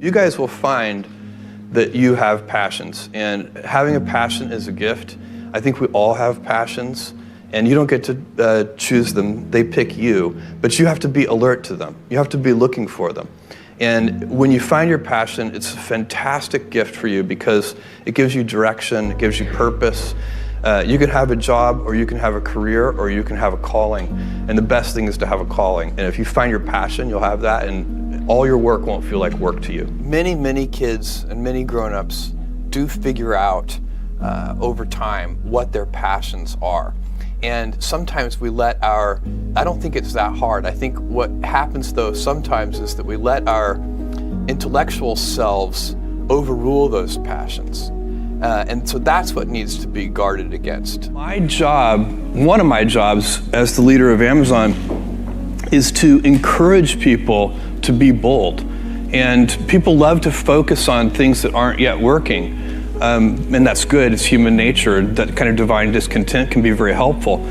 You guys will find that you have passions, and having a passion is a gift. I think we all have passions, and you don't get to choose them. They pick you, but you have to be alert to them. You have to be looking for them. And when you find your passion, it's a fantastic gift for you because it gives you direction, it gives you purpose. You can have a job, or you can have a career, or you can have a calling. And the best thing is to have a calling. And if you find your passion, you'll have that, and all your work won't feel like work to you. Many kids and many grown-ups do figure out over time what their passions are. And sometimes we let I don't think it's that hard. I think what happens though sometimes is that we let our intellectual selves overrule those passions. And so that's what needs to be guarded against. My job, one of my jobs as the leader of Amazon, is to encourage people to be bold. And people love to focus on things that aren't yet working. And that's good, it's human nature. That kind of divine discontent can be very helpful.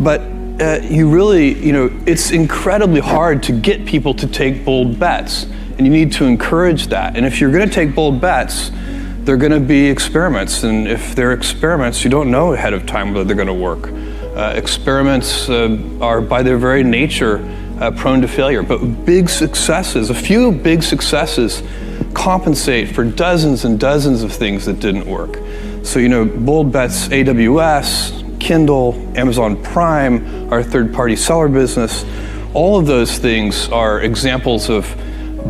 But it's incredibly hard to get people to take bold bets. And you need to encourage that. And if you're gonna take bold bets, they're gonna be experiments. And if they're experiments, you don't know ahead of time whether they're gonna work. Experiments are by their very nature prone to failure, but a few big successes compensate for dozens and dozens of things that didn't work. So, bold bets, AWS, Kindle, Amazon Prime, our third-party seller business, all of those things are examples of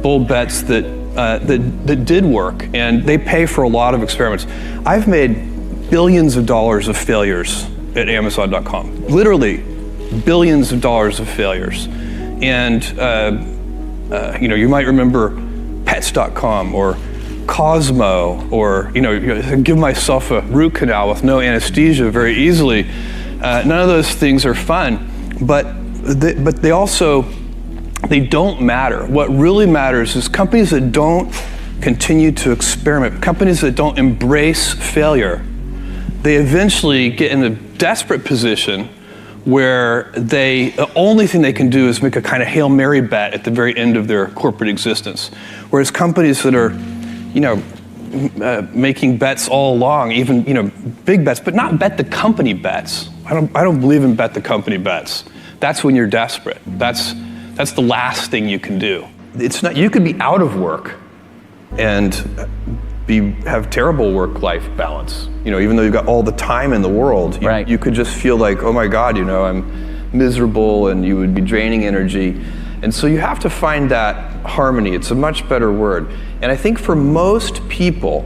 bold bets that did work, and they pay for a lot of experiments. I've made billions of dollars of failures at Amazon.com, literally billions of dollars of failures. And you might remember Pets.com or Cosmo, or give myself a root canal with no anesthesia very easily. None of those things are fun, but they don't matter. What really matters is companies that don't continue to experiment, companies that don't embrace failure. They eventually get in a desperate position where the only thing they can do is make a kind of Hail Mary bet at the very end of their corporate existence. Whereas companies that are, making bets all along, even, big bets, but not bet the company bets. I don't believe in bet the company bets. That's when you're desperate. That's the last thing you can do. It's not, you could be out of work and have terrible work-life balance. Even though you've got all the time in the world, right. You could just feel like, oh my God, I'm miserable, and you would be draining energy. And so you have to find that harmony. It's a much better word. And I think for most people,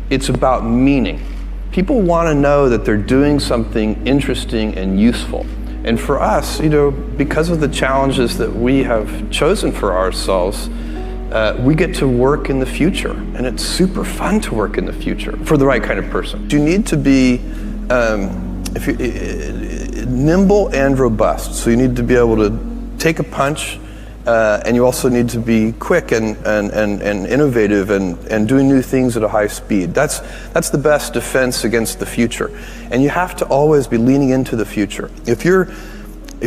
it's about meaning. People want to know that they're doing something interesting and useful. And for us, because of the challenges that we have chosen for ourselves, we get to work in the future, and it's super fun to work in the future for the right kind of person. You need to be nimble and robust. So you need to be able to take a punch, and you also need to be quick and innovative and doing new things at a high speed. That's the best defense against the future. And you have to always be leaning into the future. If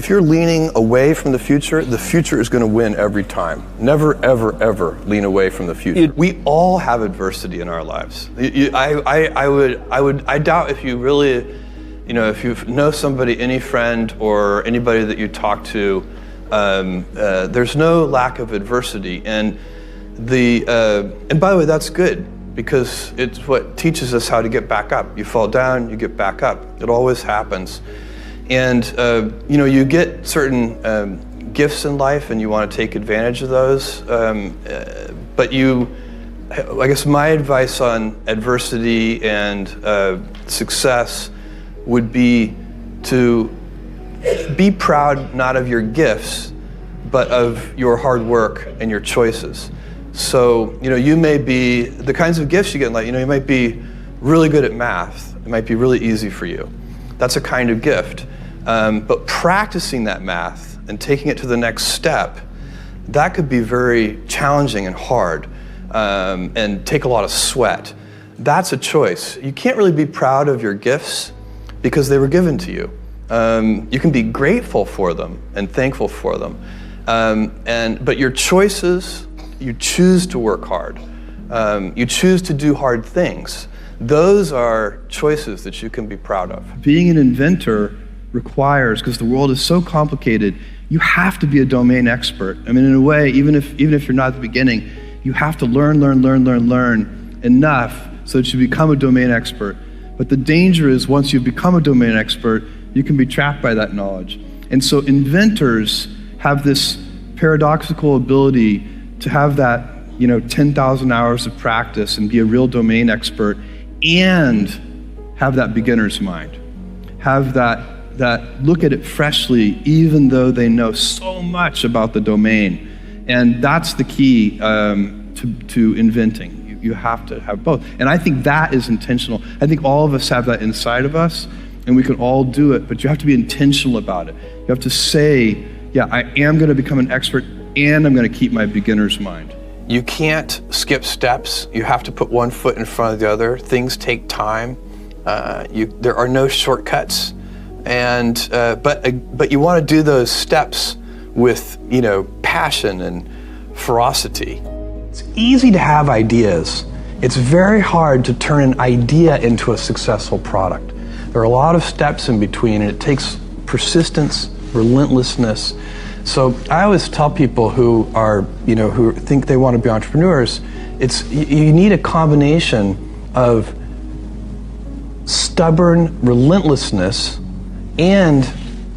you're leaning away from the future is going to win every time. Never, ever, ever lean away from the future. We all have adversity in our lives. I doubt if you really, if you know somebody, any friend or anybody that you talk to, there's no lack of adversity. And by the way, that's good, because it's what teaches us how to get back up. You fall down, you get back up. It always happens. And you get certain gifts in life, and you want to take advantage of those. But I guess my advice on adversity and success would be to be proud not of your gifts, but of your hard work and your choices. So you may be the kinds of gifts you get in life. You might be really good at math. It might be really easy for you. That's a kind of gift. But practicing that math and taking it to the next step, that could be very challenging and hard, and take a lot of sweat. That's a choice. You can't really be proud of your gifts because they were given to you. You can be grateful for them and thankful for them. But your choices you choose to work hard. You choose to do hard things. Those are choices that you can be proud of. Being an inventor requires, because the world is so complicated, you have to be a domain expert. I mean, in a way, even if you're not at the beginning, you have to learn enough so that you become a domain expert. But the danger is once you become a domain expert, you can be trapped by that knowledge. And so inventors have this paradoxical ability to have that 10,000 hours of practice and be a real domain expert and have that beginner's mind. Have that look at it freshly, even though they know so much about the domain. And that's the key to inventing. You have to have both. And I think that is intentional. I think all of us have that inside of us, and we can all do it, but you have to be intentional about it. You have to say, yeah, I am going to become an expert, and I'm going to keep my beginner's mind. You can't skip steps. You have to put one foot in front of the other. Things take time. There are no shortcuts, and but you want to do those steps with passion and ferocity. It's easy to have ideas. It's very hard to turn an idea into a successful product. There are a lot of steps in between, and it takes persistence, relentlessness. So I always tell people who think they want to be entrepreneurs, you need a combination of stubborn relentlessness and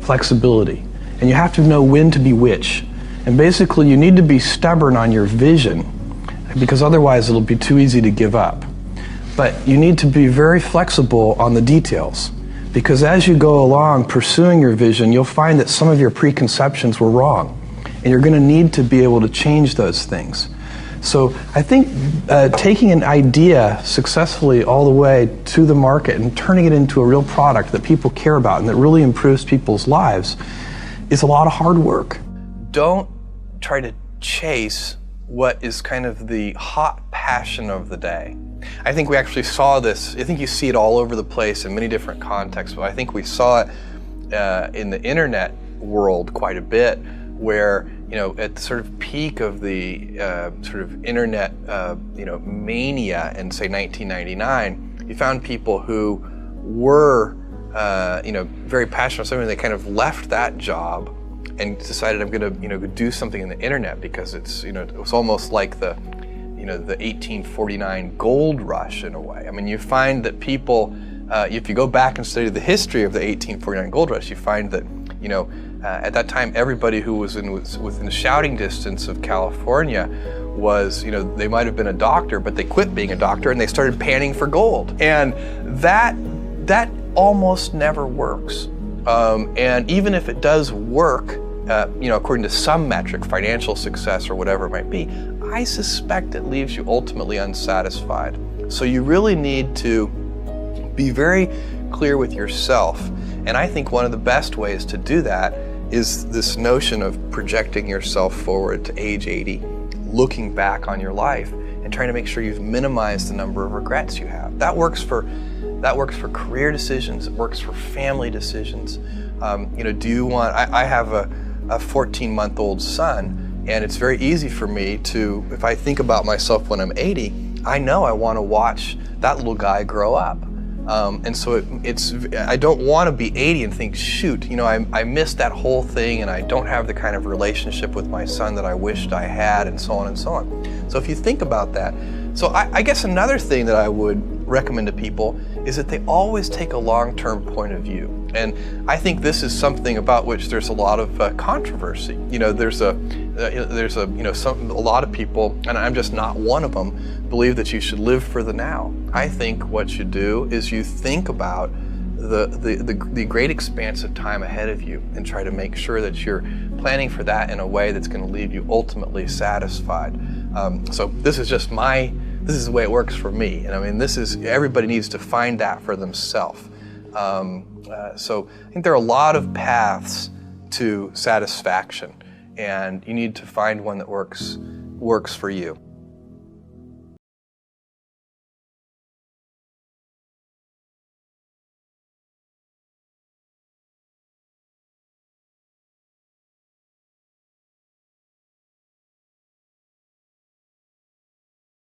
flexibility. And you have to know when to be which. And basically you need to be stubborn on your vision, because otherwise it'll be too easy to give up. But you need to be very flexible on the details, because as you go along pursuing your vision, you'll find that some of your preconceptions were wrong, and you're going to need to be able to change those things. So I think taking an idea successfully all the way to the market and turning it into a real product that people care about and that really improves people's lives is a lot of hard work. Don't try to chase what is kind of the hot passion of the day. I think we actually saw this, I think you see it all over the place in many different contexts, but I think we saw it in the internet world quite a bit, where at the sort of peak of the sort of internet mania in say 1999, you found people who were very passionate about something. They kind of left that job and decided, I'm going to do something in the internet, because it's it was almost like the 1849 gold rush in a way. I mean, you find that people, if you go back and study the history of the 1849 gold rush, you find that at that time everybody who was within shouting distance of California was they might have been a doctor, but they quit being a doctor and they started panning for gold, and that almost never works. And even if it does work, according to some metric, financial success or whatever it might be, I suspect it leaves you ultimately unsatisfied. So you really need to be very clear with yourself. And I think one of the best ways to do that is this notion of projecting yourself forward to age 80, looking back on your life and trying to make sure you've minimized the number of regrets you have. That works for career decisions. It works for family decisions. Do you want? I have a 14-month-old son, and it's very easy for me to, if I think about myself when I'm 80, I know I want to watch that little guy grow up. And so I don't want to be 80 and think, shoot, I missed that whole thing, and I don't have the kind of relationship with my son that I wished I had, and so on and so on. So if you think about that, so I guess another thing that I would recommend to people is that they always take a long-term point of view. And I think this is something about which there's a lot of controversy. There's a lot of people, and I'm just not one of them, believe that you should live for the now. I think what you do is you think about the great expanse of time ahead of you and try to make sure that you're planning for that in a way that's going to leave you ultimately satisfied. So this is the way it works for me. And I mean, everybody needs to find that for themselves. So I think there are a lot of paths to satisfaction, and you need to find one that works for you.